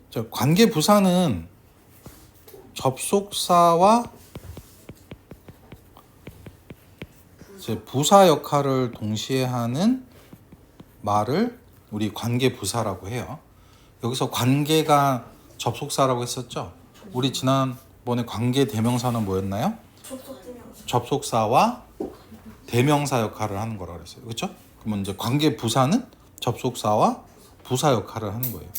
자, 관계 부사는 접속사와 이제 부사 역할을 동시에 하는 말을 우리 관계 부사라고 해요. 여기서 관계가 접속사라고 했었죠. 우리 지난번에 관계 대명사는 뭐였나요? 접속사와 대명사 역할을 하는 거라고 그랬어요. 그렇죠? 그러면 이제 관계 부사는 접속사와 부사 역할을 하는 거예요.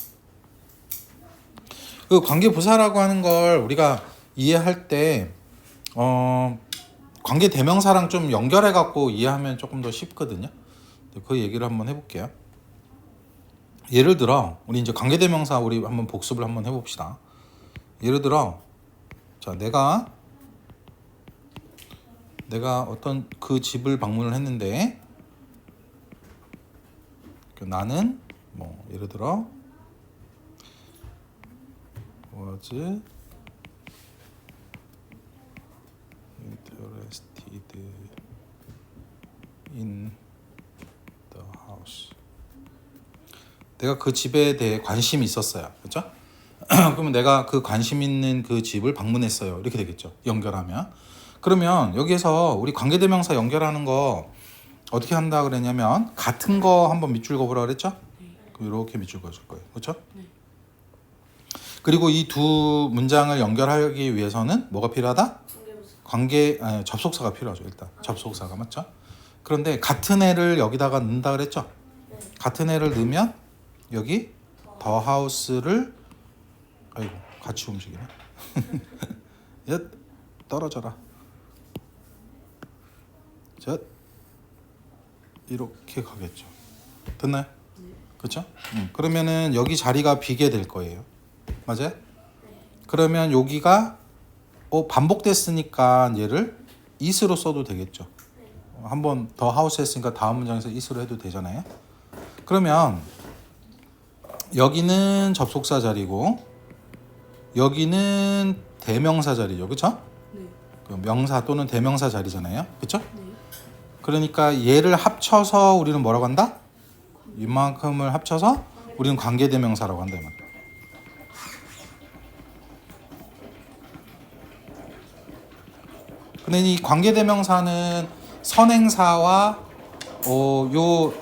그 관계 부사라고 하는 걸 우리가 이해할 때 관계 대명사랑 좀 연결해 갖고 이해하면 조금 더 쉽거든요. 그 얘기를 한번 해볼게요. 예를 들어 우리 이제 관계 대명사 우리 한번 복습을 한번 해봅시다. 예를 들어 자 내가 어떤 그 집을 방문을 했는데 나는 뭐 예를 들어 was interested in the house. 내가 그 집에 대해 관심이 있었어요. 그렇죠? 그러면 내가 그 관심 있는 그 집을 방문했어요. 이렇게 되겠죠. 연결하면. 그러면 여기에서 우리 관계대명사 연결하는 거 어떻게 한다 그랬냐면 같은 거 한번 밑줄 그어보라 그랬죠? 이렇게 밑줄 그어줄 거예요. 그렇죠? 그리고 이 두 문장을 연결하기 위해서는 뭐가 필요하다? 접속사가 필요하죠. 일단 접속사가 맞죠? 그런데 같은 애를 여기다가 넣는다 그랬죠? 같은 애를 넣으면 여기 더 하우스를 아이고 같이 움직이네. 야, 떨어져라. 자, 이렇게 가겠죠. 됐나요? 그렇죠? 그러면은 여기 자리가 비게 될 거예요. 맞아요? 그러면 여기가 반복됐으니까 얘를 it으로 써도 되겠죠. 한번 더 하우스 했으니까 다음 문장에서 it으로 해도 되잖아요. 그러면 여기는 접속사 자리고 여기는 대명사 자리죠. 그렇죠? 네. 명사 또는 대명사 자리잖아요. 그렇죠? 네. 그러니까 얘를 합쳐서 우리는 뭐라고 한다? 이만큼을 합쳐서 우리는 관계대명사라고 한다. 근데 이 관계대명사는 선행사와 요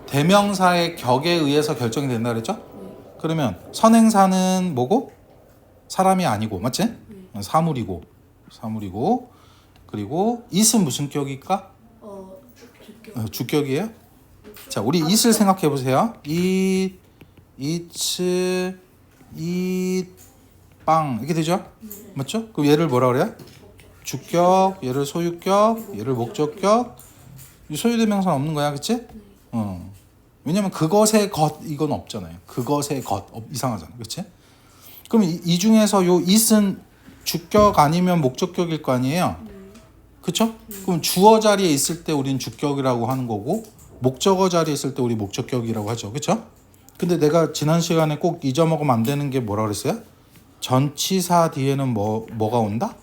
대명사의 격에 의해서 결정이 된다 그랬죠? 그러면 선행사는 뭐고? 사람이 아니고 맞지? 사물이고 그리고 it은 무슨 격일까? 주격이에요? 자, 우리 it을 생각해 보세요. it, 빵 이렇게 되죠? 맞죠? 그럼 얘를 뭐라 그래요? 주격, 얘를 소유격, 얘를 목적격. 이 소유대명사는 없는 거야, 그치? 왜냐면 그것의 것 이건 없잖아요. 그것의 것 이상하잖아, 그치? 그럼 이 중에서 요 it은 주격 아니면 목적격일 거 아니에요? 그쵸? 그럼 주어 자리에 있을 때 우린 주격이라고 하는 거고 목적어 자리에 있을 때 우리 목적격이라고 하죠. 그쵸? 근데 내가 지난 시간에 꼭 잊어먹으면 안 되는 게 뭐라 그랬어요? 전치사 뒤에는 뭐가 온다?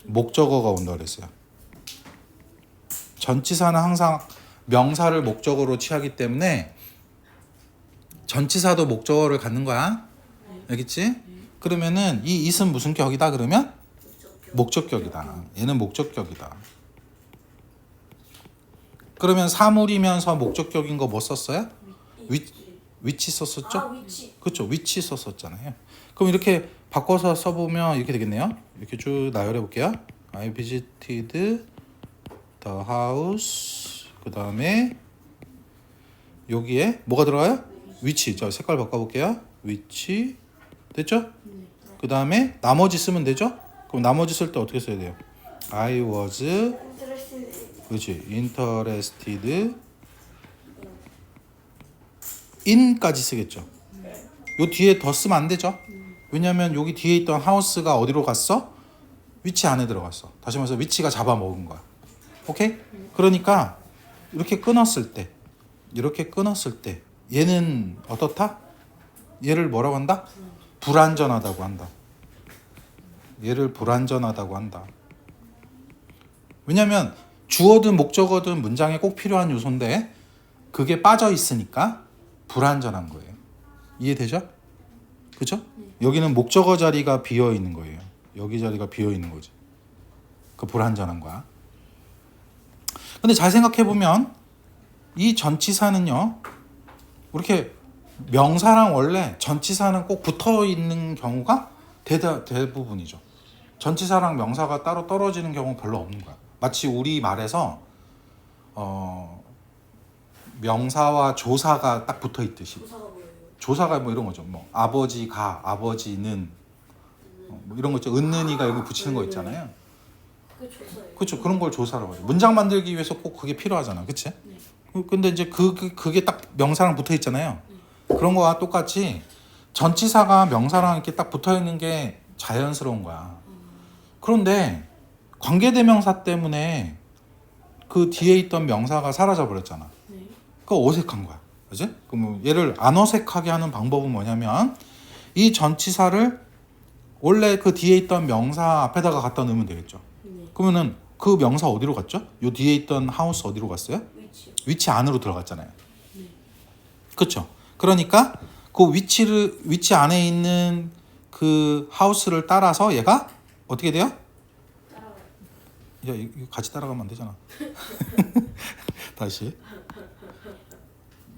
목적어가 온다 그랬어요. 전치사는 항상 명사를 목적어로 취하기 때문에 전치사도 목적어를 갖는 거야. 알겠지? 그러면은 이 it은 무슨 격이다 그러면? 목적격이다. 얘는 목적격이다. 그러면 사물이면서 목적격인 거 뭐 썼어요? 위치 썼었죠? 그렇죠. 위치 썼었잖아요. 그럼 이렇게 바꿔서 써보면 이렇게 되겠네요. 이렇게 쭉 나열해 볼게요. I visited the house. 그 다음에 여기에 뭐가 들어가요? 위치. 저 색깔 바꿔볼게요. 위치. 됐죠? 그 다음에 나머지 쓰면 되죠? 그럼 나머지 쓸 때 어떻게 써야 돼요? I was 그렇지. interested in까지 쓰겠죠. 요 뒤에 더 쓰면 안 되죠. 왜냐면 여기 뒤에 있던 하우스가 어디로 갔어? 위치 안에 들어갔어. 다시 말해서 위치가 잡아먹은 거야. 오케이? 그러니까 이렇게 끊었을 때 얘는 어떻다? 얘를 뭐라고 한다? 불완전하다고 한다. 얘를 불완전하다고 한다. 왜냐면 주어든 목적어든 문장에 꼭 필요한 요소인데 그게 빠져 있으니까 불완전한 거예요. 이해되죠? 그죠? 여기는 목적어 자리가 비어 있는 거예요. 여기 자리가 비어 있는 거지. 그 불완전한 거야. 근데 잘 생각해 보면 이 전치사는요. 이렇게 명사랑 원래 전치사는 꼭 붙어 있는 경우가 대부분이죠. 전치사랑 명사가 따로 떨어지는 경우 별로 없는 거야. 마치 우리 말에서 명사와 조사가 딱 붙어 있듯이. 조사가 뭐 이런 거죠. 뭐 아버지가, 아버지는 뭐 이런 거 있죠. 은는이가 여기 붙이는 거 있잖아요. 그렇죠. 그런 걸 조사라고 하죠. 문장 만들기 위해서 꼭 그게 필요하잖아. 그치? 근데 이제 그게 딱 명사랑 붙어 있잖아요. 그런 거와 똑같이 전치사가 명사랑 이렇게 딱 붙어 있는 게 자연스러운 거야. 그런데 관계대명사 때문에 그 뒤에 있던 명사가 사라져 버렸잖아. 그거 어색한 거야. 그지? 그럼 얘를 안 어색하게 하는 방법은 뭐냐면 이 전치사를 원래 그 뒤에 있던 명사 앞에다가 갖다 넣으면 되겠죠. 그러면은 그 명사 어디로 갔죠? 요 뒤에 있던 하우스 어디로 갔어요? 위치 안으로 들어갔잖아요. 그렇죠? 그러니까 그 위치 안에 있는 그 하우스를 따라서 얘가 어떻게 돼요? 야, 이거 같이 따라가면 안 되잖아. 다시.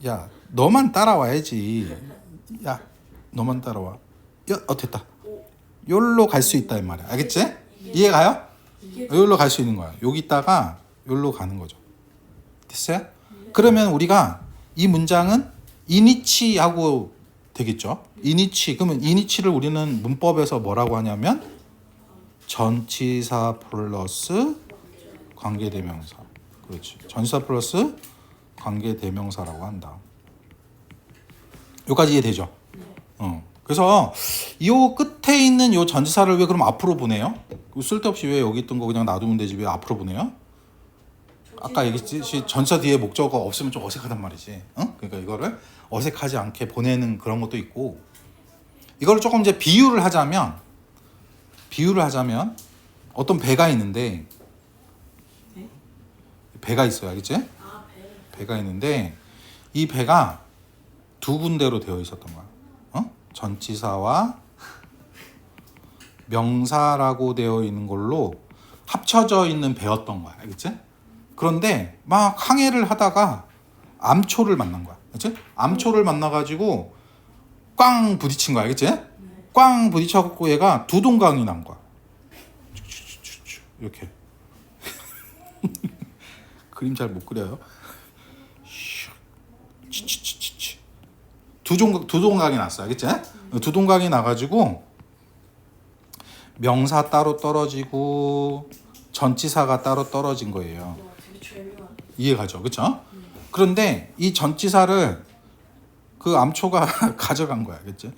야, 너만 따라와야지. 야, 너만 따라와. 야, 됐다. 여기로 갈 수 있다 이 말이야. 알겠지? 이해가요? 여기로 갈 수 있는 거야. 여기 있다가 여기로 가는 거죠. 됐어요? 그러면 우리가 이 문장은 이니치하고 되겠죠. 이니치. 그러면 이니치를 우리는 문법에서 뭐라고 하냐면 전치사 플러스 관계대명사. 그렇지. 전치사 플러스 관계대명사라고 한다. 여기까지 이해되죠? 그래서 이 끝에 있는 이 전치사를 왜 그럼 앞으로 보내요? 쓸데없이 왜 여기 있던 거 그냥 놔두면 되지 왜 앞으로 보내요? 아까 얘기했듯이 전치사 뒤에 목적어가 없으면 좀 어색하단 말이지. 그러니까 이거를 어색하지 않게 보내는 그런 것도 있고, 이걸 조금 이제 비유를 하자면 어떤 배가 있는데 배가 있어요, 알겠지? 배가 있는데 이 배가 두 군데로 되어 있었던 거야. 전치사와 명사라고 되어 있는 걸로 합쳐져 있는 배였던 거야, 알겠지? 그런데 막 항해를 하다가 암초를 만난 거야, 그렇지? 암초를 만나가지고 꽝 부딪힌 거야, 알겠지? 꽝 부딪혀갖고 얘가 두 동강이 난 거야. 이렇게. 그림 잘 못 그려요. 두 동강이 났어, 알겠지? 두 동강이 나가지고 명사 따로 떨어지고 전치사가 따로 떨어진 거예요. 이해가죠, 그렇죠? 그런데 이 전치사를 그 암초가 가져간 거야, 알겠지?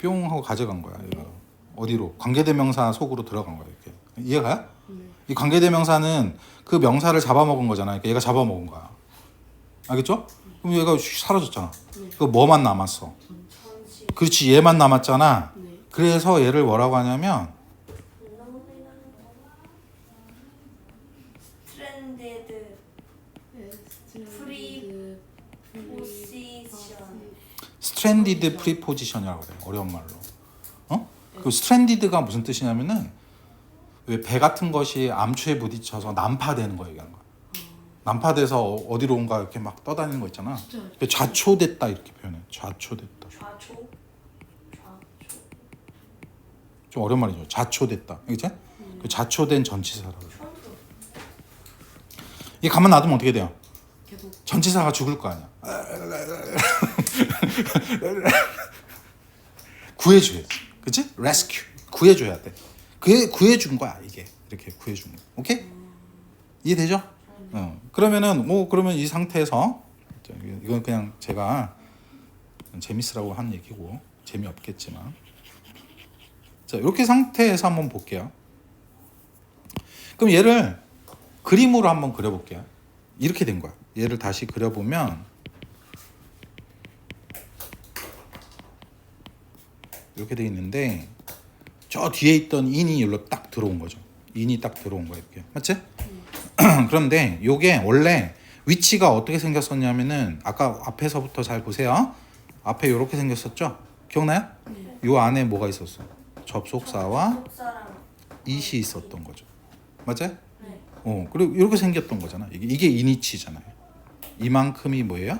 뿅 하고 가져간 거야. 이거. 어디로? 관계대명사 속으로 들어간 거야, 이렇게. 이해가요? 이 관계대명사는 그 명사를 잡아먹은 거잖아. 그러니까 얘가 잡아먹은 거야. 알겠죠? 그럼 얘가 사라졌잖아. 그 뭐만 남았어? 그렇지, 얘만 남았잖아. 그래서 얘를 뭐라고 하냐면 스트랜디드 프리포지션이라고 그래요. 어려운 말로. 그 스트랜디드가 무슨 뜻이냐면은 왜 배 같은 것이 암초에 부딪혀서 난파되는 거 얘기하는 거야. 난파돼서 어디로온가 이렇게 막 떠다니는 거 있잖아. 좌초됐다 이렇게 표현해. 좌초됐다. 좀 어려운 말이죠. 좌초됐다. 그치? 그 좌초된 전치사라고 해요. 이게 가만 놔두면 어떻게 돼요? 전치사가 죽을 거 아니야. 구해줘야 돼. 그치? rescue. 구해줘야 돼. 구해준 거야, 이게. 이렇게 구해준 거. 오케이? 이해되죠? 그러면은, 그러면 이 상태에서, 이건 그냥 제가 재밌으라고 한 얘기고, 재미없겠지만. 자, 이렇게 상태에서 한번 볼게요. 그럼 얘를 그림으로 한번 그려볼게요. 이렇게 된 거야. 얘를 다시 그려보면, 이렇게 돼 있는데, 저 뒤에 있던 인이 여기로 딱 들어온 거죠. 인이 딱 들어온 거예요, 이렇게. 맞지? 그런데 요게 원래 위치가 어떻게 생겼었냐면은 아까 앞에서부터 잘 보세요. 앞에 이렇게 생겼었죠? 기억나요? 네. 요 안에 뭐가 있었어? 접속사와 접속사랑 it이 있었던 거죠. 맞아요? 네. 그리고 이렇게 생겼던 거잖아. 이게 in이치잖아요. 이만큼이 뭐예요?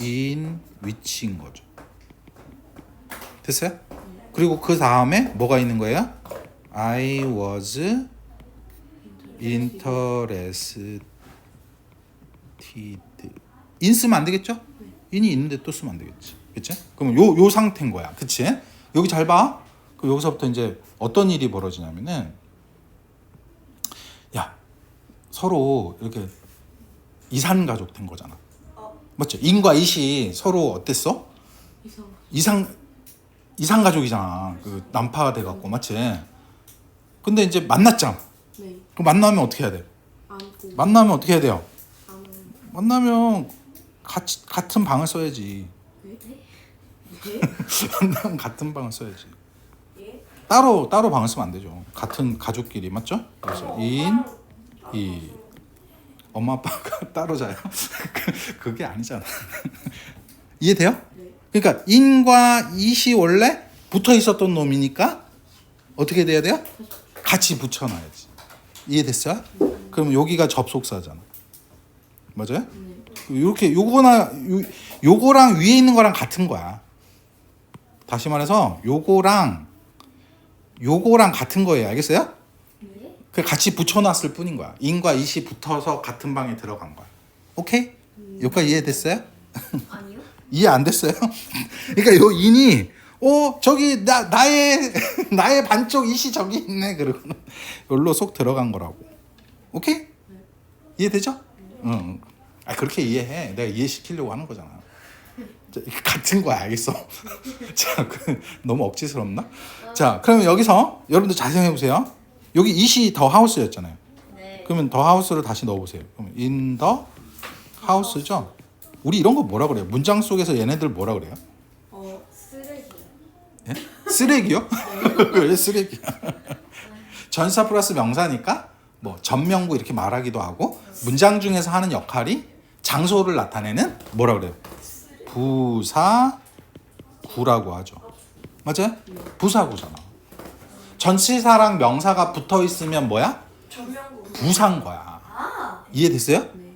in 위치인 거죠. 됐어요? 그리고 그 다음에 뭐가 있는 거예요? I was interested. in 쓰면 안 되겠죠? in이 있는데 또 쓰면 안 되겠지. 그치? 그러면 요 상태인 거야. 그치? 여기 잘 봐. 그럼 여기서부터 이제 어떤 일이 벌어지냐면은 야 서로 이렇게 이산 가족 된 거잖아. 맞죠? 인과 it이 서로 어땠어? 이상 가족이잖아. 그 난파가 돼갖고 맞지? 근데 이제 만났잖아. 네. 그럼 만나면 어떻게 해야 돼? 안고. 만나면 어떻게 해야 돼요? 안고. 만나면 같은 방을 써야지. 네? 만나면 같은 방을 써야지. 예? 따로 방을 쓰면 안 되죠. 같은 가족끼리 맞죠? 그래서 이 엄마 아빠가 따로 자요. 그게 아니잖아. 이해돼요? 네. 그러니까 in과 it이 원래 붙어 있었던 놈이니까 어떻게 돼야 돼요? 같이 붙여놔야지. 이해됐어요? 그럼 여기가 접속사잖아. 맞아요? 이렇게 요거랑 위에 있는 거랑 같은 거야. 다시 말해서 요거랑 같은 거예요. 알겠어요? 네? 그 같이 붙여놨을 뿐인 거야. in과 it이 붙어서 같은 방에 들어간 거야. 오케이? 여기까지 이해됐어요? 아니요? 이해 안 됐어요? 그러니까 요 in이 저기 나의 반쪽 it이 저기 있네. 그러고 여기로 속 들어간 거라고. 오케이? 이해되죠? 응. 그렇게 이해해. 내가 이해시키려고 하는 거잖아. 같은 거야. 알겠어? 자, 너무 억지스럽나? 자, 그러면 여기서 여러분들 잘 생각해 보세요. 여기 it이 더 하우스였잖아요. 네. 그러면 더 하우스를 다시 넣어보세요. 그러면 in the house죠. 우리 이런 거 뭐라 그래요? 문장 속에서 얘네들 뭐라 그래요? 쓰레기. 예? 쓰레기요? 왜 쓰레기야? 전사 플러스 명사니까 뭐 전명구 이렇게 말하기도 하고 문장 중에서 하는 역할이 장소를 나타내는 뭐라 그래요? 부사구라고 하죠. 맞아요? 부사구잖아. 전치사랑 명사가 붙어 있으면 뭐야? 전명구. 부사인 거야. 아. 이해됐어요? 네.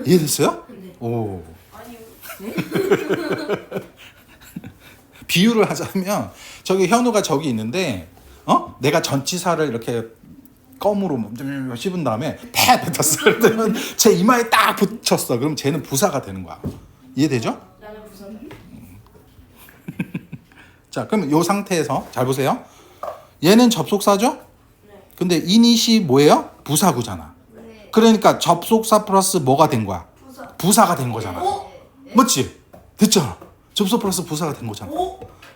이해됐어요? 네. 오. 아니요. 비유를 하자면 저기 현우가 저기 있는데 내가 전치사를 이렇게 껌으로 씹은 다음에 팍 뱉었어. 그러면 제 이마에 딱 붙였어. 그럼 쟤는 부사가 되는 거야. 이해되죠? 나는 부산. 자, 그럼 이 상태에서 잘 보세요. 얘는 접속사죠? 네. 근데 init이 뭐예요? 부사구잖아. 네. 그러니까 접속사 플러스 뭐가 된 거야? 부사가 된 거잖아. 맞지? 됐잖아. 접속 플러스 부사가 된 거잖아.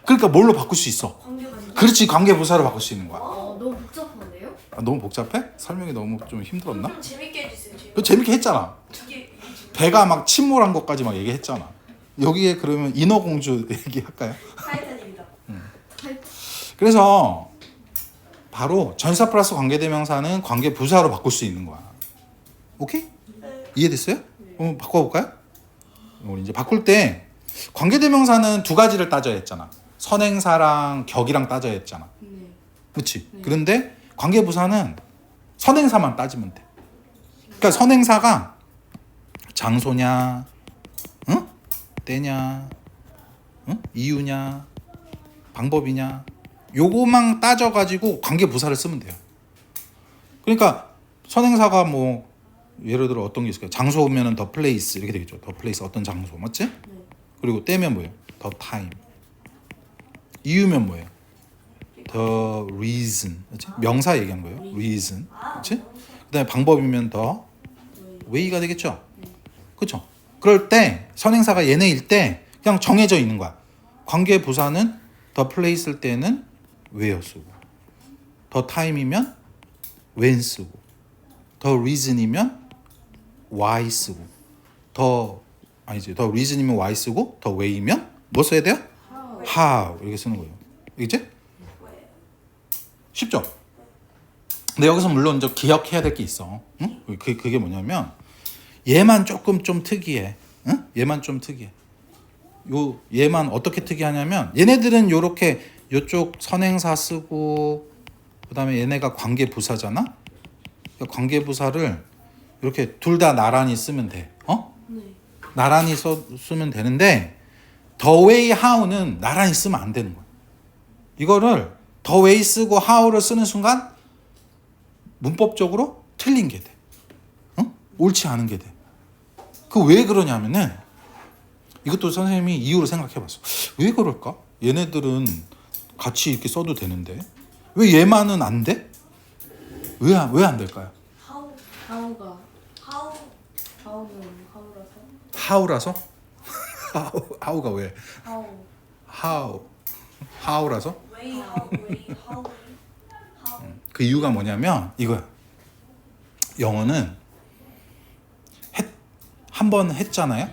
그러니까 뭘로 바꿀 수 있어? 관계가. 그렇지, 관계 부사로 바꿀 수 있는 거야. 너무 복잡한데요? 너무 복잡해? 설명이 너무 좀 힘들었나? 좀 재밌게 해주세요. 그 재밌게 했잖아. 두개 배가 막 침몰한 것까지 막 얘기했잖아. 여기에 그러면 인어공주 얘기할까요? 타이탄입니다. 그래서 바로 전사 플러스 관계대명사는 관계 부사로 바꿀 수 있는 거야. 오케이? 이해됐어요? 그럼 바꿔볼까요? 우리 이제 바꿀 때 관계대명사는 두 가지를 따져야 했잖아. 선행사랑 격이랑 따져야 했잖아. 네. 그렇지? 그런데 관계부사는 선행사만 따지면 돼. 그러니까 선행사가 장소냐, 응? 때냐, 응? 이유냐, 방법이냐, 요거만 따져가지고 관계부사를 쓰면 돼요. 그러니까 선행사가 뭐 예를 들어 어떤 게 있을까요? 장소면은 the place 이렇게 되겠죠. the place 어떤 장소 맞지? 네. 그리고 때면 뭐예요? the time. 이유면 뭐예요? the reason. 그렇지? 명사 얘기하는 거예요. reason. 그렇지? 그다음에 방법이면 the way가 되겠죠. 그렇죠? 그럴 때 선행사가 얘네일 때 그냥 정해져 있는 거야. 관계 부사는 the place일 때는 where 쓰고, the time이면 when 쓰고, the reason이면 why 쓰고, the reason이면 why 쓰고, the way이면 뭐 써야 돼요? how 이렇게 쓰는 거예요. 이제 쉽죠? 근데 여기서 물론 좀 기억해야 될 게 있어. 응? 그게 뭐냐면 얘만 조금 좀 특이해. 응? 얘만 좀 특이해. 얘만 어떻게 특이하냐면 얘네들은 요렇게 요쪽 선행사 쓰고 그다음에 얘네가 관계부사잖아. 관계부사를 이렇게 둘 다 나란히 쓰면 돼. 네. 나란히 쓰면 되는데 the way how는 나란히 쓰면 안 되는 거야. 이거를 the way 쓰고 how를 쓰는 순간 문법적으로 틀린 게 돼. 옳지 않은 게 돼. 그 왜 그러냐면은 이것도 선생님이 이유로 생각해봤어. 왜 그럴까? 얘네들은 같이 이렇게 써도 되는데 왜 얘만은 안 돼? 왜 안 될까요? 하우가 하우 하우는 하우라서 how라서? how가 왜? how라서? 웨이 하우 그 이유가 뭐냐면 이거야. 영어는 한 번 했잖아요.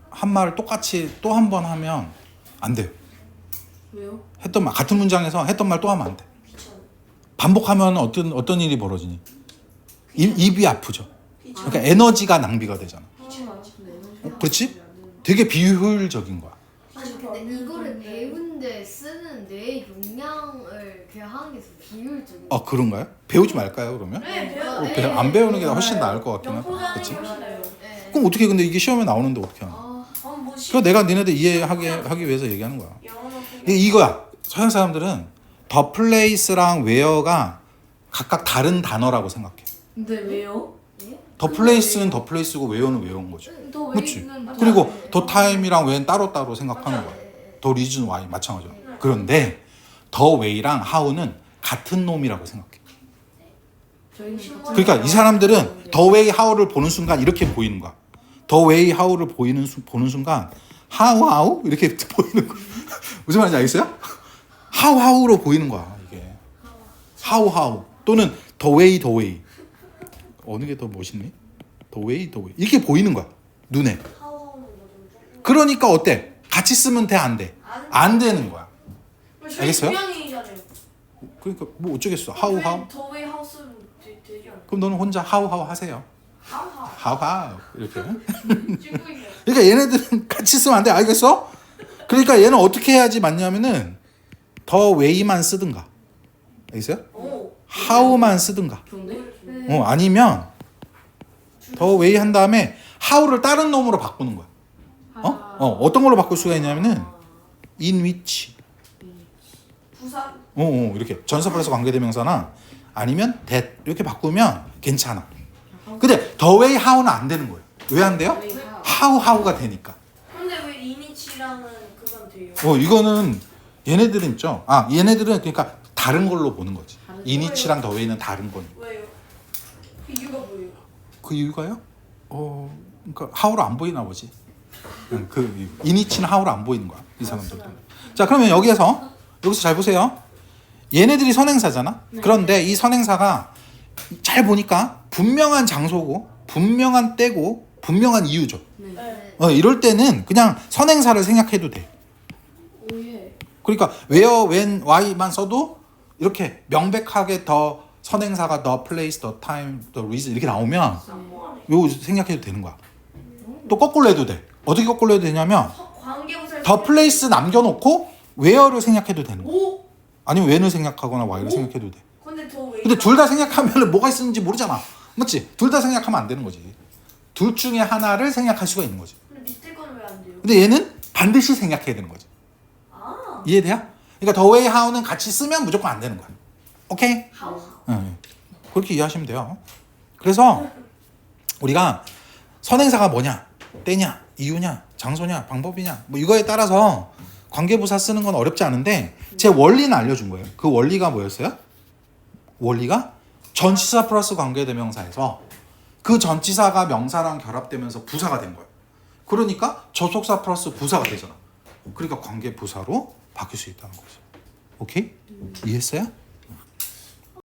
한 말을 똑같이 또 한 번 하면 안 돼요. 왜요? 했던 말 같은 문장에서 했던 말 또 하면 안 돼. 반복하면 어떤 일이 벌어지니? 입이 아프죠. 그러니까 에너지가 낭비가 되잖아. 그렇지? 되게 비효율적인 거야. 아니 근데 이거를 배우는데 쓰는 뇌의 용량을 그냥 하는 게 비효율적이에요. 아 그런가요? 배우지 말까요 그러면? 네 안 배우는 게 훨씬 나을 것 같긴 하다. 영포자는 그렇지? 훨씬 나요. 그럼 어떻게 근데 이게 시험에 나오는데 어떻게 하나? 뭐 그거 내가 니네들 이해하기 위해서 얘기하는 거야. 영어는 이거야. 서양 사람들은 더 플레이스랑 웨어가 각각 다른 단어라고 생각해. 근데 왜요? 더 플레이스는 더 플레이스고 웨어는 웨어인 거지. 더 그렇지. 웨이는 그리고 더 타임이랑 웨는 따로따로 생각하는 거야. 더 리즌 와이 마찬가지로. 그런데 더 웨이랑 하우는 같은 놈이라고 생각해. 저희는 그러니까 이 사람들은 더 웨이 하우를 보는 순간 이렇게 보이는 거야. 더 웨이 하우를 보는 순간 하우 이렇게 보이는 거야. 무슨 말인지 알겠어요? 하우로 보이는 거야 이게. 하우 또는 더 웨이 어느 게 더 멋있니? 더 웨이 이렇게 보이는 거야 눈에. 하우는 그러니까 어때? 같이 쓰면 돼 안 돼? 안 되는 거야. 알겠어요? 고양이잖아요. 그러니까 뭐 어쩌겠어. 하우 더웨이 하우스는 되지 않아요? 그럼 너는 혼자 하우 하세요. 하우 하우 이렇게. 중국인이요. 그러니까 얘네들은 같이 쓰면 안 돼. 알겠어? 그러니까 얘는 어떻게 해야지 맞냐면은 더 웨이만 쓰든가. 알겠어요? 오 하우만 쓰든가. 좋은데? 아니면 더 웨이 한 다음에 하우를 다른 놈으로 바꾸는 거야. 어떤 걸로 바꿀 수가 있냐면은 in which. 부산 이렇게 전사 플러스 관계대명사나 아니면 that 이렇게 바꾸면 괜찮아. 근데 더 웨이 하우는 안 되는 거예요. 왜 안 돼요? 하우가 되니까. 근데 왜 이니치랑은 그건 돼요? 이거는 얘네들은 있죠. 얘네들은 그러니까 다른 걸로 보는 거지. 이니치랑 더 웨이는 다른 건. 왜요? 그 이유가 뭐예요? 그 이유가요? 그러니까 하우로 안 보이나 보지. 그 이니치는 하우로 안 보이는 거야. 이 사람들도. 자, 그러면 여기서 잘 보세요. 얘네들이 선행사잖아. 그런데 이 선행사가 잘 보니까 분명한 장소고, 분명한 때고, 분명한 이유죠. 네. 이럴 때는 그냥 선행사를 생각해도 돼. 오예. 그러니까 where, when, why만 써도 이렇게 명백하게 더 선행사가 the place, the time, the reason 이렇게 나오면 요거 생각해도 되는 거야. 또 거꾸로 해도 돼. 어떻게 거꾸로 해도 되냐면 관계부사 the place 남겨놓고 where를 생각해도 되는 거야. 오 아니면 when을 생각하거나 why를 생각해도 돼. 근데 더웨이 근데 둘 다 생각하면 뭐가 있는지 모르잖아. 맞지? 둘 다 생각하면 안 되는 거지. 둘 중에 하나를 생각할 수가 있는 거지. 근데 밑에 거는 왜 안 돼요? 근데 얘는 반드시 생각해야 되는 거지. 이해돼요? 그러니까 the way, how는 같이 쓰면 무조건 안 되는 거야. 오케이? 하우 그렇게 이해하시면 돼요. 그래서 우리가 선행사가 뭐냐, 때냐, 이유냐, 장소냐, 방법이냐 뭐 이거에 따라서 관계부사 쓰는 건 어렵지 않은데 제 원리는 알려준 거예요. 그 원리가 뭐였어요? 원리가 전치사 플러스 관계대명사에서 그 전치사가 명사랑 결합되면서 부사가 된 거예요. 그러니까 접속사 플러스 부사가 되잖아. 그러니까 관계부사로 바뀔 수 있다는 거죠. 오케이? 이해했어요?